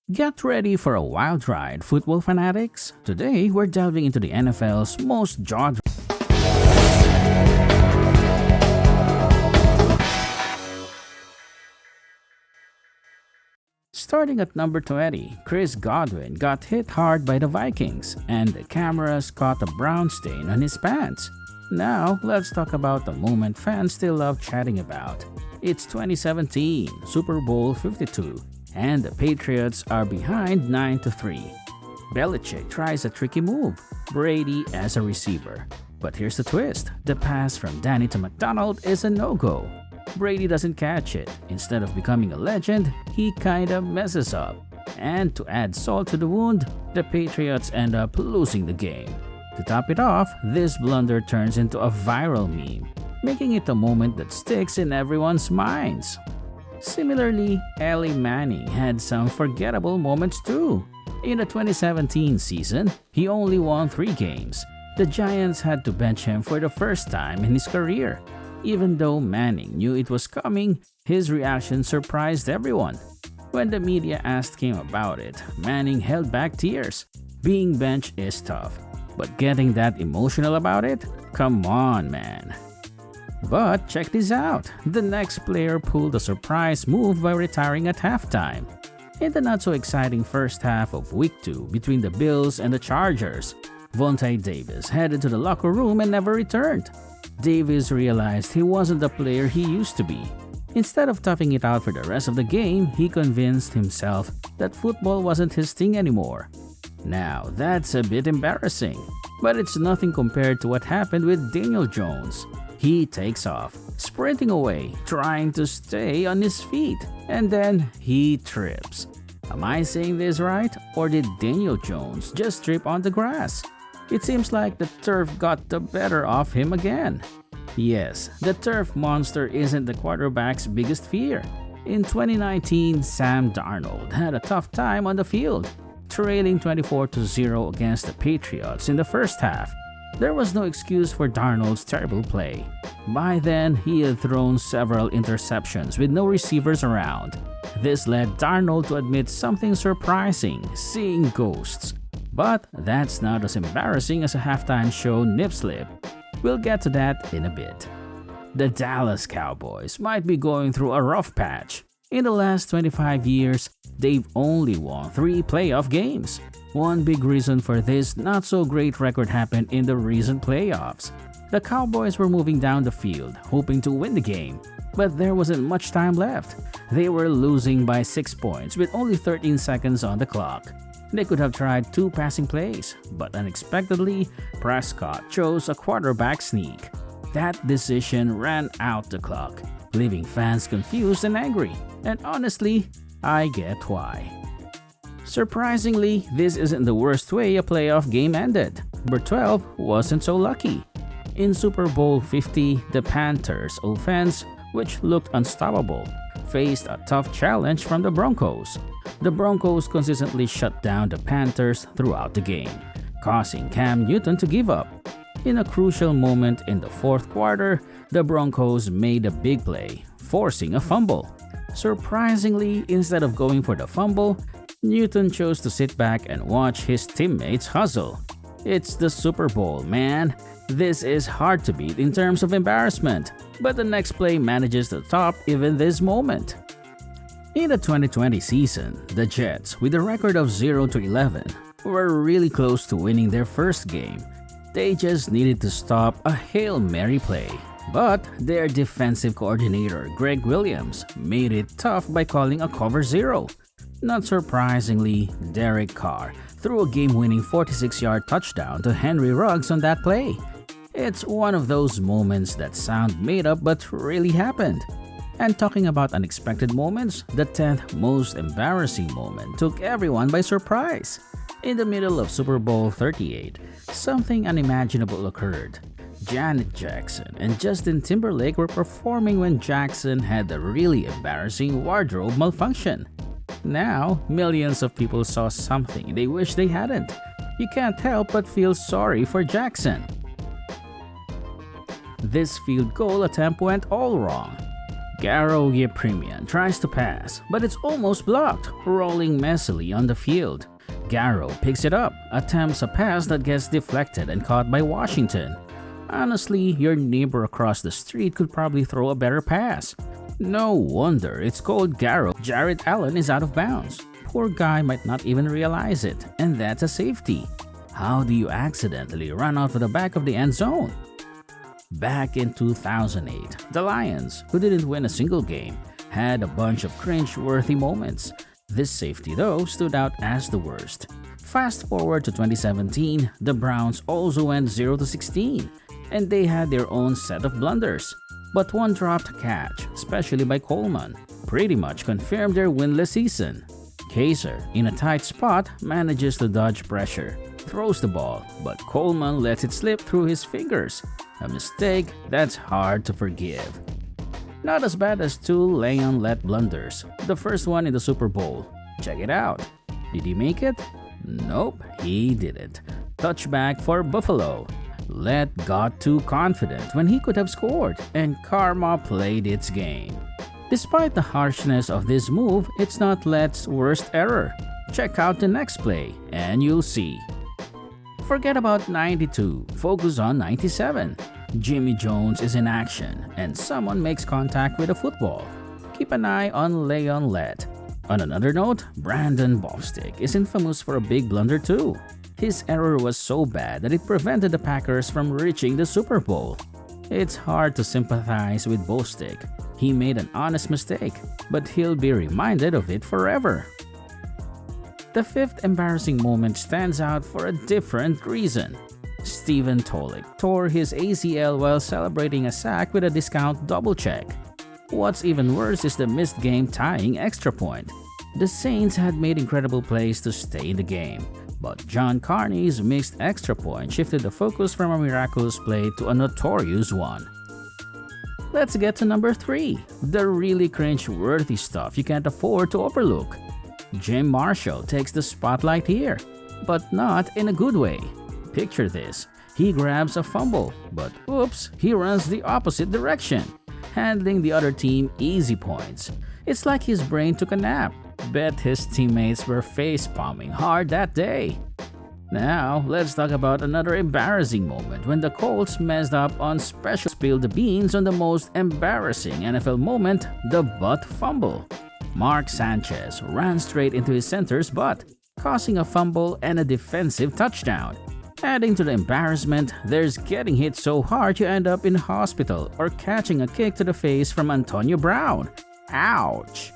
Get ready for a wild ride, football fanatics. Today, we're delving into the NFL's most jaw. Starting at number 20, Chris Godwin got hit hard by the Vikings, and the cameras caught a brown stain on his pants. Now, let's talk about the moment fans still love chatting about. It's 2017, Super Bowl 52, and the Patriots are behind 9-3. Belichick tries a tricky move, Brady as a receiver. But here's the twist, the pass from Danny to McDonald is a no-go. Brady doesn't catch it. Instead of becoming a legend, he kinda messes up. And to add salt to the wound, the Patriots end up losing the game. To top it off, this blunder turns into a viral meme, making it a moment that sticks in everyone's minds. Similarly, Eli Manning had some forgettable moments too. In the 2017 season, he only won 3 games. The Giants had to bench him for the first time in his career. Even though Manning knew it was coming, his reaction surprised everyone. When the media asked him about it, Manning held back tears. Being benched is tough, but getting that emotional about it? Come on, man. But check this out, the next player pulled a surprise move by retiring at halftime. In the not-so-exciting first half of Week 2 between the Bills and the Chargers, Vontae Davis headed to the locker room and never returned. Davis realized he wasn't the player he used to be. Instead of toughing it out for the rest of the game, he convinced himself that football wasn't his thing anymore. Now, that's a bit embarrassing, but it's nothing compared to what happened with Daniel Jones. He takes off, sprinting away, trying to stay on his feet, and then he trips. Am I saying this right, or did Daniel Jones just trip on the grass? It seems like the turf got the better of him again. Yes, the turf monster isn't the quarterback's biggest fear. In 2019, Sam Darnold had a tough time on the field, trailing 24-0 against the Patriots in the first half. There was no excuse for Darnold's terrible play. By then, he had thrown several interceptions with no receivers around. This led Darnold to admit something surprising, seeing ghosts. But that's not as embarrassing as a halftime show nip slip. We'll get to that in a bit. The Dallas Cowboys might be going through a rough patch. In the last 25 years, they've only won 3 playoff games. One big reason for this not-so-great record happened in the recent playoffs. The Cowboys were moving down the field, hoping to win the game. But there wasn't much time left. They were losing by 6 points with only 13 seconds on the clock. They could have tried 2 passing plays, but unexpectedly, Prescott chose a quarterback sneak. That decision ran out the clock, leaving fans confused and angry. And honestly, I get why. Surprisingly, this isn't the worst way a playoff game ended. Number 12 wasn't so lucky. In Super Bowl 50, the Panthers' offense, which looked unstoppable, faced a tough challenge from the Broncos. The Broncos consistently shut down the Panthers throughout the game, causing Cam Newton to give up. In a crucial moment in the fourth quarter, the Broncos made a big play, forcing a fumble. Surprisingly, instead of going for the fumble, Newton chose to sit back and watch his teammates hustle. It's the Super Bowl, man. This is hard to beat in terms of embarrassment, but the next play manages to top even this moment. In the 2020 season, the Jets, with a record of 0-11, were really close to winning their first game. They just needed to stop a Hail Mary play. But their defensive coordinator, Greg Williams, made it tough by calling a cover 0. Not surprisingly, Derek Carr threw a game-winning 46-yard touchdown to Henry Ruggs on that play. It's one of those moments that sound made up but really happened. And talking about unexpected moments, the 10th most embarrassing moment took everyone by surprise. In the middle of Super Bowl 38, something unimaginable occurred. Janet Jackson and Justin Timberlake were performing when Jackson had a really embarrassing wardrobe malfunction. Now, millions of people saw something they wish they hadn't. You can't help but feel sorry for Jackson. This field goal attempt went all wrong. Garrow Yepremian tries to pass, but it's almost blocked, rolling messily on the field. Garrow picks it up, attempts a pass that gets deflected and caught by Washington. Honestly, your neighbor across the street could probably throw a better pass. No wonder it's called Garrow. Jarrett Allen is out of bounds. Poor guy might not even realize it, and that's a safety. How do you accidentally run out to the back of the end zone? Back in 2008, the Lions, who didn't win a single game, had a bunch of cringe-worthy moments. This safety, though, stood out as the worst. Fast forward to 2017, the Browns also went 0-16, and they had their own set of blunders. But one dropped catch, especially by Coleman, pretty much confirmed their winless season. Kaiser, in a tight spot, manages to dodge pressure, throws the ball, but Coleman lets it slip through his fingers. A mistake that's hard to forgive. Not as bad as two Leon Lett blunders, the first one in the Super Bowl. Check it out. Did he make it? Nope, he didn't. Touchback for Buffalo. Lett got too confident when he could have scored, and karma played its game. Despite the harshness of this move, it's not Lett's worst error. Check out the next play, and you'll see. Forget about 92, focus on 97. Jimmy Jones is in action, and someone makes contact with a football. Keep an eye on Leon Lett. On another note, Brandon Bostic is infamous for a big blunder too. His error was so bad that it prevented the Packers from reaching the Super Bowl. It's hard to sympathize with Bostic. He made an honest mistake, but he'll be reminded of it forever. The fifth embarrassing moment stands out for a different reason. Stephen Tolik tore his ACL while celebrating a sack with a discount double check. What's even worse is the missed game-tying extra point. The Saints had made incredible plays to stay in the game, but John Carney's missed extra point shifted the focus from a miraculous play to a notorious one. Let's get to number 3, the really cringe-worthy stuff you can't afford to overlook. Jim Marshall takes the spotlight here, but not in a good way. Picture this, he grabs a fumble, but oops, he runs the opposite direction, handling the other team easy points. It's like his brain took a nap. Bet his teammates were face-palming hard that day. Now, let's talk about another embarrassing moment when the Colts messed up on special spilled the beans on the most embarrassing NFL moment, the butt fumble. Mark Sanchez ran straight into his center's butt, causing a fumble and a defensive touchdown. Adding to the embarrassment, there's getting hit so hard you end up in hospital or catching a kick to the face from Antonio Brown. Ouch!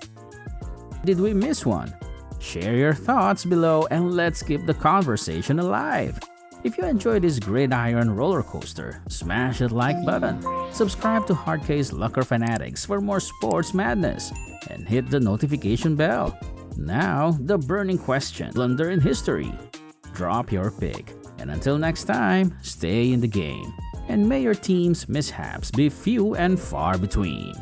Did we miss one? Share your thoughts below and let's keep the conversation alive. If you enjoyed this gridiron roller coaster, smash that like button, subscribe to Hardcase Locker Fanatics for more sports madness, and hit the notification bell. Now, the burning question, blunder in history. Drop your pick, and until next time, stay in the game, and may your team's mishaps be few and far between.